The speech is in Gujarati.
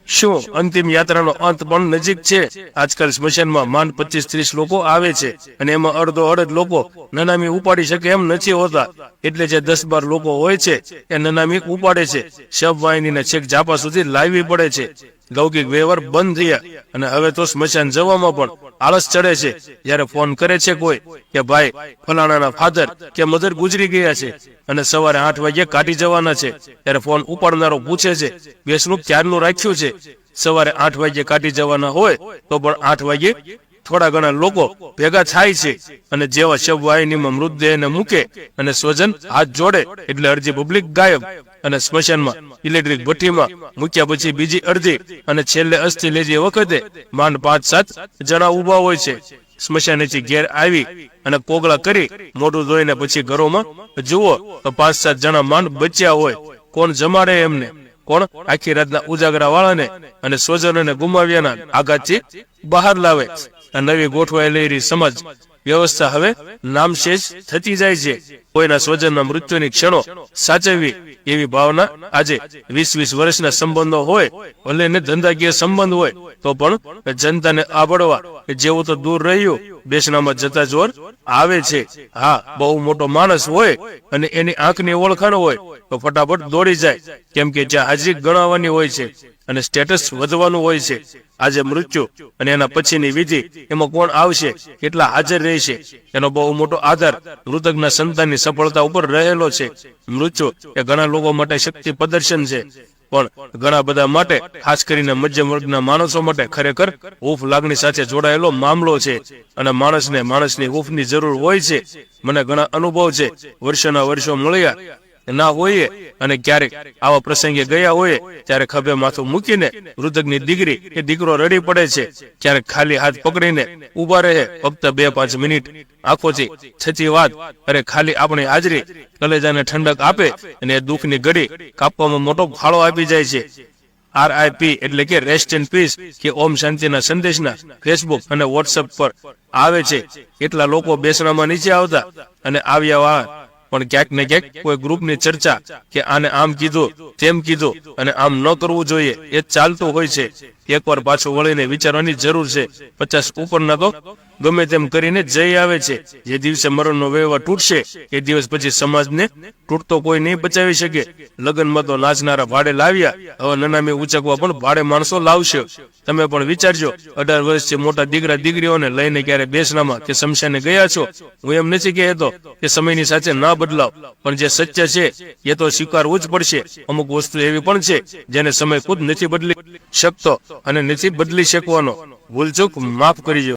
શું અંતિમ યાત્રાનો અંત પણ નજીક છે? આજકાલ સ્મશાનમાં માંડ 25-30 લોકો આવે છે અને એમાં અડધો અડધ લોકો નનામી ઉપાડી શકે એમ નથી હોતા. એટલે જે 10-12 લોકો હોય છે એ નનામી ઉપાડે છે. શબવાહિનીને છેક જાપા સુધી લાવવી પડે છે. લૌકિક વ્યવહાર બંધ થયા અને હવે તો સ્મશાન જવામાં પણ આળસ ચડે છે. જયારે ફોન કરે છે કોઈ કે ભાઈ ફલાણાના ફાધર કે મધર ગુજરી ગયા છે અને સવારે 8 વાગ્યે કાઢી જવાના છે, ત્યારે ફોન ઉપાડનારો પૂછે છે બેસણું ક્યારનું રાખ્યું છે? સવારે 8 વાગ્યે કાઢી જવાના હોય તો પણ 8 વાગ્યે થોડા ઘણા લોકો ભેગા થાય છે અને જેવા શબવાહિનીમાં મૃતદેહને મૂકે અને સ્વજન હાથ જોડે એટલે અડધી પબ્લિક ગાયબ. અને સ્મશાનમાં ઇલેક્ટ્રિક ભઠ્ઠીમાં મૂક્યા પછી બીજી અડધી અને છેલ્લે અસ્થિ લેતી વખતે માંડ 5-7 જણા ઉભા હોય છે. સ્મશાનેથી ઘેર આવી અને કોગળા કરી મોઢું ધોઈને પછી ઘરોમાં જુઓ તો 5-7 જણા માંડ બચ્યા હોય. કોણ જમાડે એમને? કોણ આખી રાતના ઉજાગરા વાળાને અને સ્વજનોને ગુમાવ્યાના આઘાતથી બહાર લાવે? આ નવી ગોઠવાયેલી સમાજ વ્યવસ્થા હવે નામશેષ થતી જાય છે. કોઈના સ્વજનના મૃત્યુની ક્ષણો સાચવવી એવી ભાવના આજે 20-20 વર્ષના સંબંધો હોય, ભલે ને ધંધાકીય સંબંધ હોય તો પણ જનતાને આબડવા જેવું તો દૂર રહ્યું. બેસણામાં જતા જોર આવે છે. હા, બહુ મોટો માણસ હોય અને એની આંખની ઓળખાણ હોય તો ફટાફટ દોડી જાય, કેમ કે જ્યાં હાજરી ગણાવવાની હોય છે અને સ્ટેટસ વધવાનું હોય છે. આજે મૃત્યુ અને એના પછીની વિધિ, એમાં કોણ આવશે, કેટલા હાજર રહેશે, એનો બહુ મોટો આધાર મૃતકના સંતાનની સફળતા ઉપર રહેલો છે. મૃત્યુ એ ઘણા લોકો માટે શક્તિ પ્રદર્શન છે, પણ ઘણા બધા માટે, ખાસ કરીને મધ્યમ વર્ગના માણસો માટે ખરેખર હૂંફ લાગણી સાથે જોડાયેલો મામલો છે અને માણસને માણસની હૂંફની જરૂર હોય છે. મને ઘણા અનુભવ છે. વર્ષોના વર્ષો મળ્યા ના હોઈએ અને ક્યારેક આવા પ્રસંગે ગયા હોઈએ ત્યારે ખભે માથું મૂકીને મૃતકની દીકરી કે દીકરો રડી પડે છે. ક્યારેક ખાલી હાથ પકડીને ઉભા રહે, ફક્ત 2-5 મિનિટ આંખોથી થતી વાત, અરે ખાલી આપણી હાજરી કલેજાને ઠંડક આપે અને એ દુઃખની ઘડી કાપવામાં મોટો ફાળો આપી જાય છે. RIP એટલે કે રેસ્ટ ઇન પીસ કે ઓમ શાંતિના સંદેશના ફેસબુક અને વોટ્સએપ પર આવે છે. કેટલા લોકો બેસણામાં નીચે આવતા અને આવ્યા વાળા પણ ક્યાંક ને ક્યાંક કોઈ ગ્રુપની ચર્ચા કે આને આમ કીધું તેમ કીધું અને આમ ન કરવું જોઈએ એ ચાલતું હોય છે. એકવાર પાછું વળીને વિચારવાની જરૂર છે. 50 ઉપરના તો ગમે તેમ કરીને જઈ આવે છે. જે દિવસે મરણનો વ્યવહાર તૂટશે એ દિવસ પછી સમાજને તૂટતો કોઈ નહીં બચાવી શકે. લગ્નમાં તો નાચનારા ભાડે લાવ્યા, હવે નનામી ઉચકવા પણ ભાડે માણસો લાવશે. તમે પણ વિચારજો, 18 વર્ષથી મોટા દીકરા દીકરીઓને લઈને ક્યારે બેસણામાં કે શમશાને ગયા છો? હું એમ નથી કહેતો કે સમયની સાથે ના બદલાવ, પણ જે સત્ય છે એ તો સ્વીકારવું જ પડશે. અમુક વસ્તુ એવી પણ છે જેને સમય ખુદ નથી બદલી શકતો અને નથી બદલી શકવાનો. ભૂલચૂક માફ કરજો.